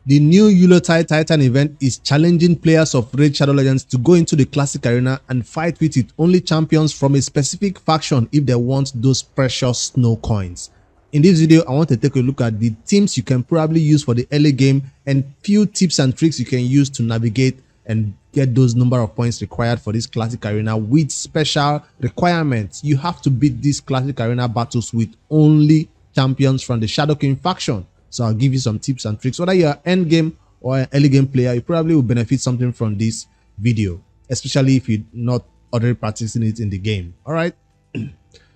The new Yuletide Titan event is challenging players of Raid Shadow Legends to go into the classic arena and fight with its only champions from a specific faction if they want those precious snow coins. In this video, I want to take a look at the teams you can probably use for the early game and few tips and tricks you can use to navigate and get those number of points required for this classic arena with special requirements. You have to beat these classic arena battles with only champions from the Shadowkin Faction. So I'll give you some tips and tricks. Whether you're an end game or an early game player, you probably will benefit something from this video, especially if you're not already practicing it in the game. All right.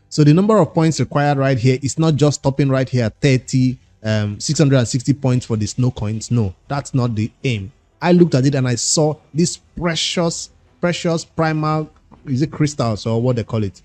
So the number of points required right here is not just stopping right here at 660 points for the snow coins. No, that's not the aim. I looked at it and I saw this precious primal, is it crystals or what they call it?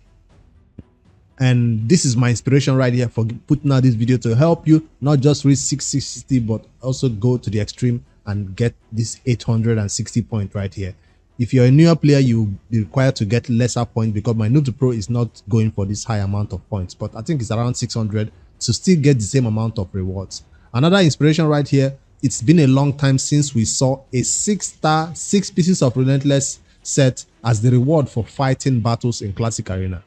And this is my inspiration right here for putting out this video to help you not just reach 660 but also go to the extreme and get this 860 point right here. If you're a newer player, you'll be required to get lesser points because my noob to pro is not going for this high amount of points, but I think it's around 600 to still get the same amount of rewards. Another inspiration right here, it's been a long time since we saw a 6-star 6 pieces of relentless set as the reward for fighting battles in classic arena.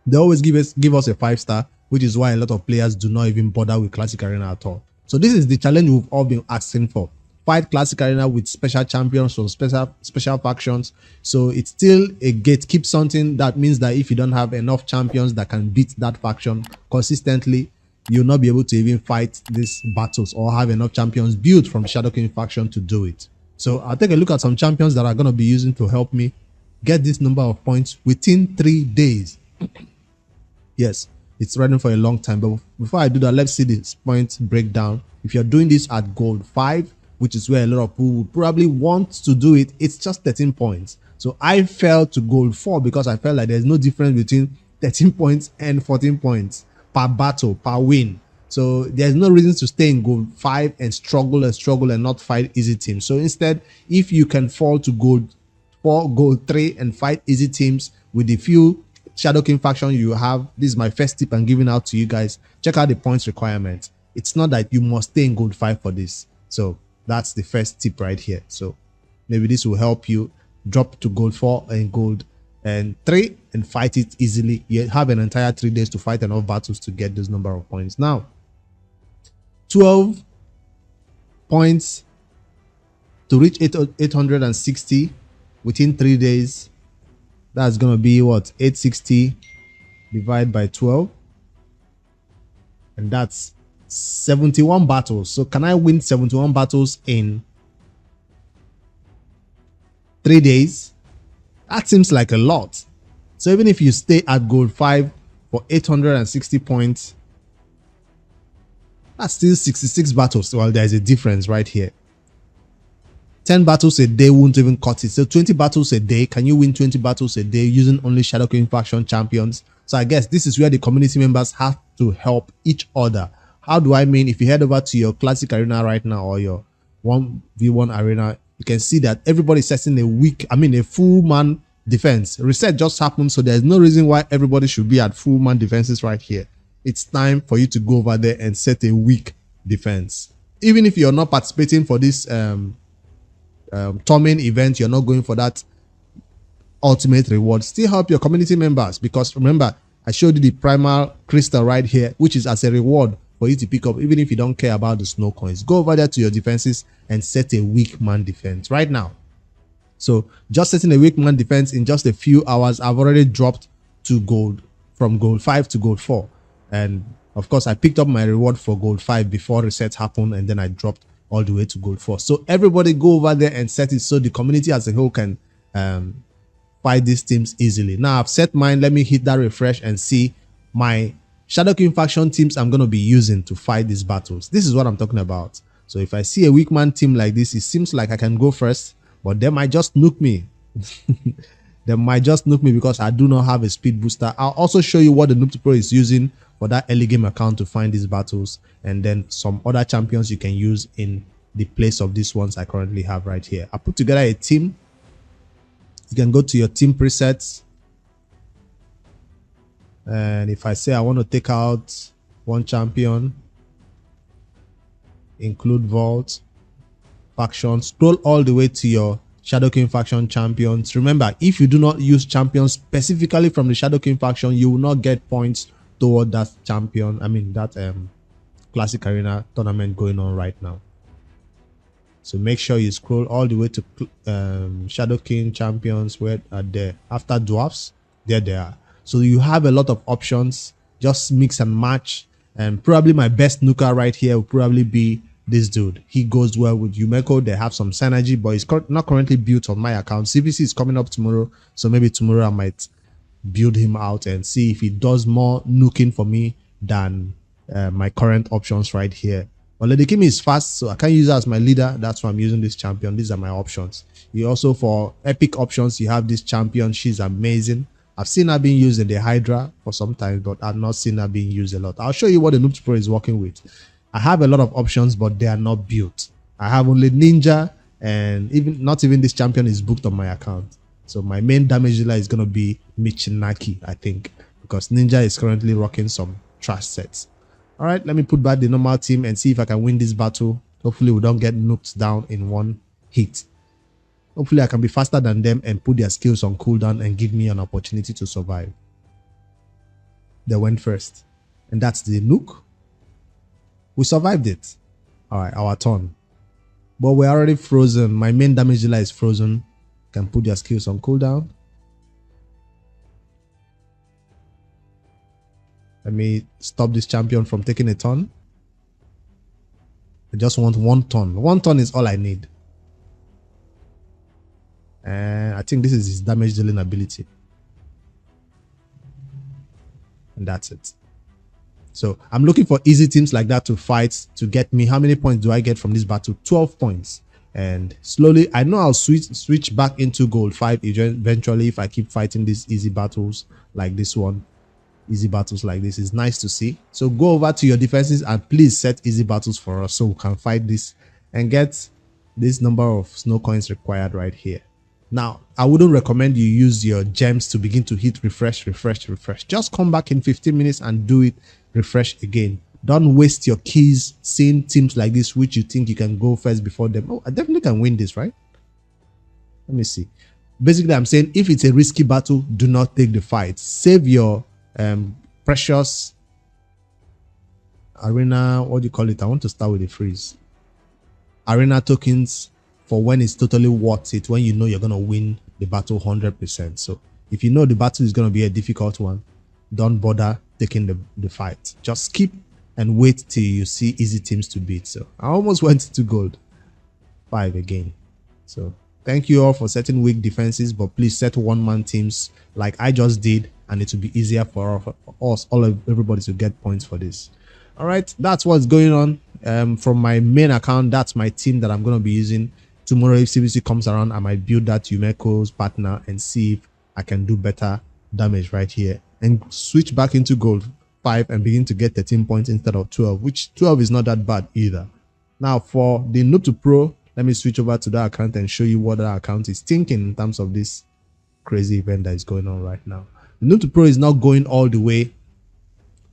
They always give us a 5-star, which is why a lot of players do not even bother with classic arena at all. So this is the challenge we've all been asking for. Fight classic arena with special champions from special factions. So it's still a gatekeep something that means that if you don't have enough champions that can beat that faction consistently, you'll not be able to even fight these battles or have enough champions built from Shadowkin Faction to do it. So I'll take a look at some champions that are going to be using to help me get this number of points within 3 days. Yes, it's running for a long time, but before I do that, let's see this point breakdown. If you're doing this at gold 5, which is where a lot of people would probably want to do it, it's just 13 points. So I fell to gold 4 because I felt like there's no difference between 13 points and 14 points per battle, per win. So there's no reason to stay in gold 5 and struggle and not fight easy teams. So instead, if you can fall to gold 4, gold 3 and fight easy teams with the few Shadowkin Faction you have, this is my first tip I'm giving out to you guys. Check out the points requirement. It's not that you must stay in gold 5 for this. So that's the first tip right here. So maybe this will help you drop to gold 4 and gold and 3 and fight it easily. You have an entire 3 days to fight enough battles to get this number of points. Now 12 points to reach 860 within 3 days. That's gonna be what, 860 divided by 12, and that's 71 battles. So can I win 71 battles in 3 days? That seems like a lot. So even if you stay at gold 5 for 860 points, that's still 66 battles. Well, there's a difference right here. 10 battles a day won't even cut it. So 20 battles a day. Can you win 20 battles a day using only Shadowkin Faction champions? So I guess this is where the community members have to help each other. How do I mean? If you head over to your classic arena right now or your 1v1 arena, you can see that everybody's setting a full man defense. Reset just happened, so there's no reason why everybody should be at full man defenses right here. It's time for you to go over there and set a weak defense. Even if you're not participating for this tournament event, you're not going for that ultimate reward, still help your community members, because remember I showed you the primal crystal right here, which is as a reward for you to pick up even if you don't care about the snow coins. Go over there to your defenses and set a weak man defense right now. So just setting a weak man defense in just a few hours, I've already dropped to gold, from gold 5 to gold 4, and of course I picked up my reward for gold 5 before reset happened, and then I dropped all the way to gold 4. So everybody go over there and set it so the community as a whole can fight these teams easily. Now I've set mine. Let me hit that refresh and see my Shadowkin Faction teams I'm going to be using to fight these battles. This is what I'm talking about. So if I see a weak man team like this, it seems like I can go first, but they might just nuke me. They might just nuke me because I do not have a speed booster. I'll also show you what the Noob Pro is using for that early game account to find these battles, and then some other champions you can use in the place of these ones I currently have right here. I put together a team. You can go to your team presets, and if I say I want to take out one champion, include vault, faction, scroll all the way to your Shadowkin Faction champions. Remember, if you do not use champions specifically from the Shadowkin Faction, you will not get points toward that champion. I mean, that Classic Arena tournament going on right now. So make sure you scroll all the way to Shadowkin champions. Where are there? After dwarfs, there they are. So you have a lot of options. Just mix and match. And probably my best nuker right here will probably be this dude. He goes well with Yumeko. They have some synergy, but it's not currently built on my account. CVC is coming up tomorrow, so maybe tomorrow I might build him out and see if he does more nuking for me than my current options right here. But Lady Kimi is fast, so I can't use her as my leader. That's why I'm using this champion. These are my options. You also, for epic options, you have this champion. She's amazing. I've seen her being used in the Hydra for some time, but I've not seen her being used a lot. I'll show you what the Noob Pro is working with. I have a lot of options, but they are not built. I have only Ninja, and not even this champion is booked on my account. So my main damage dealer is going to be Michinaki, I think, because Ninja is currently rocking some trash sets. All right, let me put back the normal team and see if I can win this battle. Hopefully we don't get knocked down in one hit. Hopefully I can be faster than them and put their skills on cooldown and give me an opportunity to survive. They went first. And that's the nuke. We survived it. Alright, our turn. But we're already frozen. My main damage dealer is frozen. Can put their skills on cooldown. Let me stop this champion from taking a turn. I just want one turn. One turn is all I need. And I think this is his damage dealing ability. And that's it. So I'm looking for easy teams like that to fight to get me. How many points do I get from this battle? 12 points. And slowly, I know I'll switch back into gold 5 eventually if I keep fighting these easy battles like this one. Easy battles like this is nice to see. So go over to your defenses and please set easy battles for us so we can fight this and get this number of snow coins required right here. Now, I wouldn't recommend you use your gems to begin to hit refresh. Just come back in 15 minutes and do it, refresh again. Don't waste your keys seeing teams like this which you think you can go first before them. Oh, I definitely can win this, right? Let me see. Basically, I'm saying if it's a risky battle, do not take the fight. Save your precious arena, what do you call it? I want to start with the freeze. Arena tokens for when it's totally worth it, when you know you're going to win the battle 100%. So if you know the battle is going to be a difficult one, don't bother taking the fight. Just skip and wait till you see easy teams to beat. So I almost went to gold 5 again. So thank you all for setting weak defenses, but please set one-man teams like I just did, and it will be easier for us, everybody to get points for this. All right, that's what's going on. From my main account, that's my team that I'm going to be using. Tomorrow, if CBC comes around, I might build that Yumeko's partner and see if I can do better damage right here and switch back into gold 5 and begin to get 13 points instead of 12, which 12 is not that bad either. Now, for the Noob to Pro, let me switch over to that account and show you what that account is thinking in terms of this crazy event that is going on right now. The Noob to Pro is not going all the way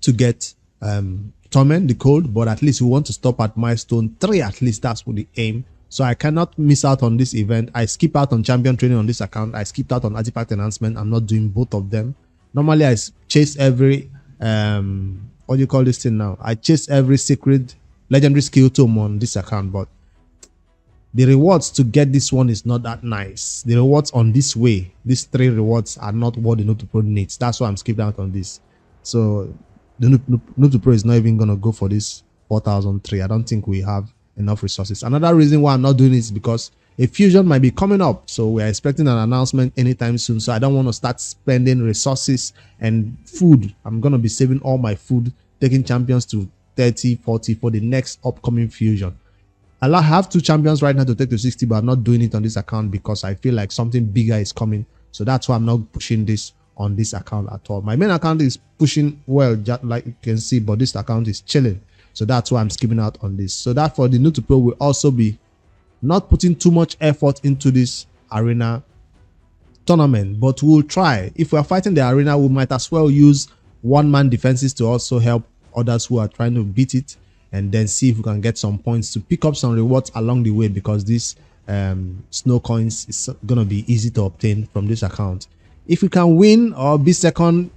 to get Torment, the code, but at least we want to stop at milestone 3. At least that's what the aim. So I cannot miss out on this event. I skip out on champion training on this account. I skipped out on artifact enhancement. I'm not doing both of them. Normally I chase every what do you call this thing now? I chase every secret legendary skill tome on this account, but the rewards to get this one is not that nice. The rewards on this way, these 3 rewards are not what the Noob to Pro needs. That's why I'm skipping out on this. So the Noob to Pro is not even gonna go for this 4003. I don't think we have enough resources. Another reason why I'm not doing it is because a fusion might be coming up, so we're expecting an announcement anytime soon. So I don't want to start spending resources and food. I'm gonna be saving all my food, taking champions to 30, 40 for the next upcoming fusion. I have 2 champions right now to take to 60, but I'm not doing it on this account because I feel like something bigger is coming. So that's why I'm not pushing this on this account at all. My main account is pushing well, just like you can see, but this account is chilling. So that's why I'm skipping out on this. So that for the Noob to Pro will also be not putting too much effort into this arena tournament, but we'll try. If we're fighting the arena, we might as well use one-man defenses to also help others who are trying to beat it. and then see if we can get some points to pick up some rewards along the way, because this snow coins is gonna be easy to obtain from this account. If we can win or be second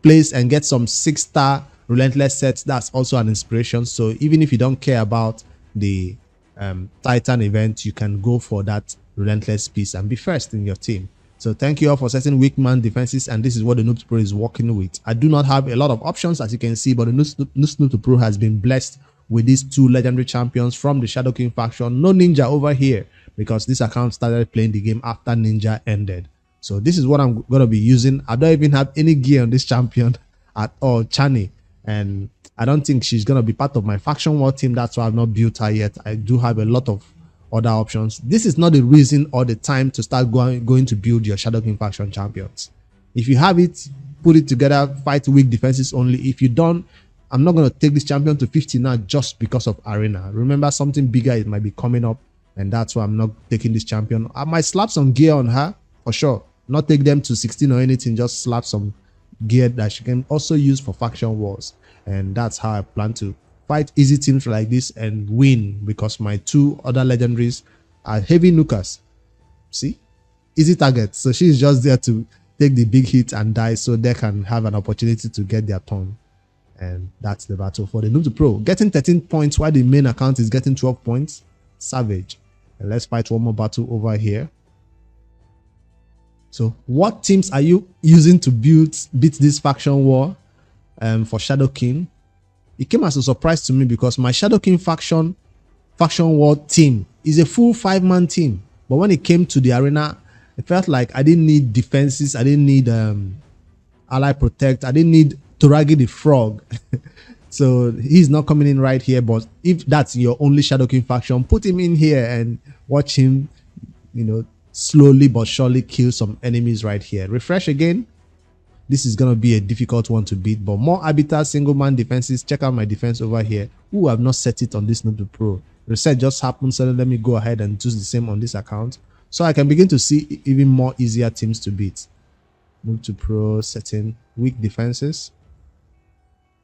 place and get some 6-star relentless sets, that's also an inspiration. So even if you don't care about the Titan event, you can go for that relentless piece and be first in your team. So thank you all for setting weak man defenses, and this is what the Noob Pro is working with. I do not have a lot of options, as you can see, but the Noob Pro has been blessed with these 2 legendary champions from the Shadowkin faction. No Ninja over here, because this account started playing the game after Ninja ended. So this is what I'm going to be using. I don't even have any gear on this champion at all, Chani, and I don't think she's going to be part of my faction war team. That's why I've not built her yet. I do have a lot of other options. This is not the reason or the time to start going to build your Shadowkin faction champions. If you have it, put it together, fight weak defenses only. If you don't, I'm not going to take this champion to 50 now just because of arena. Remember, something bigger, it might be coming up, and that's why I'm not taking this champion. I might slap some gear on her for sure, not take them to 16 or anything, just slap some gear that she can also use for faction wars. And that's how I plan to fight easy teams like this and win, because my 2 other legendaries are heavy nukers. See, easy targets. So she's just there to take the big hit and die, so they can have an opportunity to get their turn. And that's the battle for the Noob Pro. Getting 13 points while the main account is getting 12 points. Savage. And let's fight one more battle over here. So what teams are you using to beat this faction war for Shadowkin? It came as a surprise to me, because my Shadowkin faction war team is a full 5-man team. But when it came to the arena, it felt like I didn't need defenses. I didn't need ally protect. I didn't need Toragi the frog. So he's not coming in right here. But if that's your only Shadowkin faction, put him in here and watch him, you know, slowly but surely kill some enemies right here. Refresh again. This is going to be a difficult one to beat, but more arbiter single man defenses. Check out my defense over here. Ooh, I've not set it on this Noob Pro. Reset just happened, so let me go ahead and do the same on this account, so I can begin to see even more easier teams to beat. Noob Pro setting weak defenses,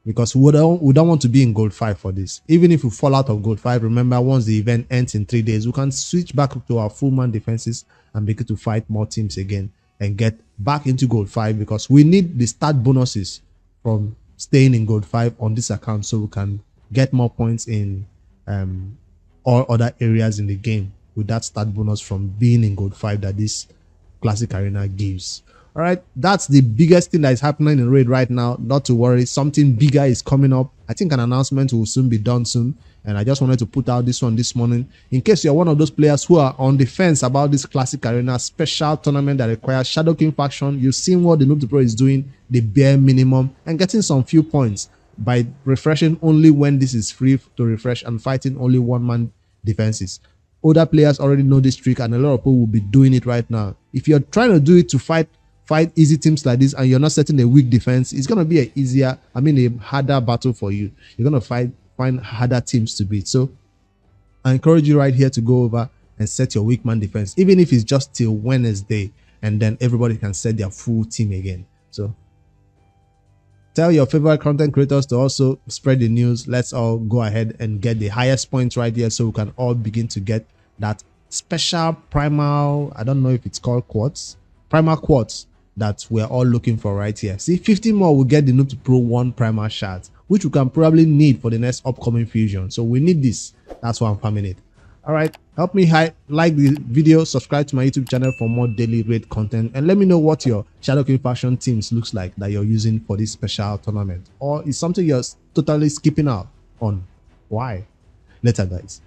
because we don't want to be in gold 5 for this. Even if we fall out of gold 5, remember, once the event ends in 3 days, we can switch back to our full man defenses and begin to fight more teams again and get back into gold 5, because we need the start bonuses from staying in gold 5 on this account, so we can get more points in all other areas in the game with that start bonus from being in gold 5 that this classic arena gives. All right, that's the biggest thing that is happening in raid right now. Not to worry, something bigger is coming up. I think an announcement will soon be done soon, and I just wanted to put out this one this morning in case you're one of those players who are on the fence about this classic arena special tournament that requires Shadowkin faction. You've seen what the Noob Pro is doing, the bare minimum, and getting some few points by refreshing only when this is free to refresh and fighting only 1-man defenses. Older players already know this trick, and a lot of people will be doing it right now. If you're trying to do it to fight easy teams like this and you're not setting a weak defense, it's going to be a harder battle for you. You're going to find harder teams to beat. So I encourage you right here to go over and set your weak man defense, even if it's just till Wednesday, and then everybody can set their full team again. So tell your favorite content creators to also spread the news. Let's all go ahead and get the highest points right here, so we can all begin to get that special primal, I don't know if it's called quartz, primal quartz, that we're all looking for right here. See, 50 more will get the Noob Pro 1 primal shards, which we can probably need for the next upcoming fusion. So we need this. That's why I'm farming it. All right, help me like the video, subscribe to my YouTube channel for more daily raid content, and let me know what your Shadowkin faction teams looks like that you're using for this special tournament, or is something you're totally skipping out on. Why? Later, guys.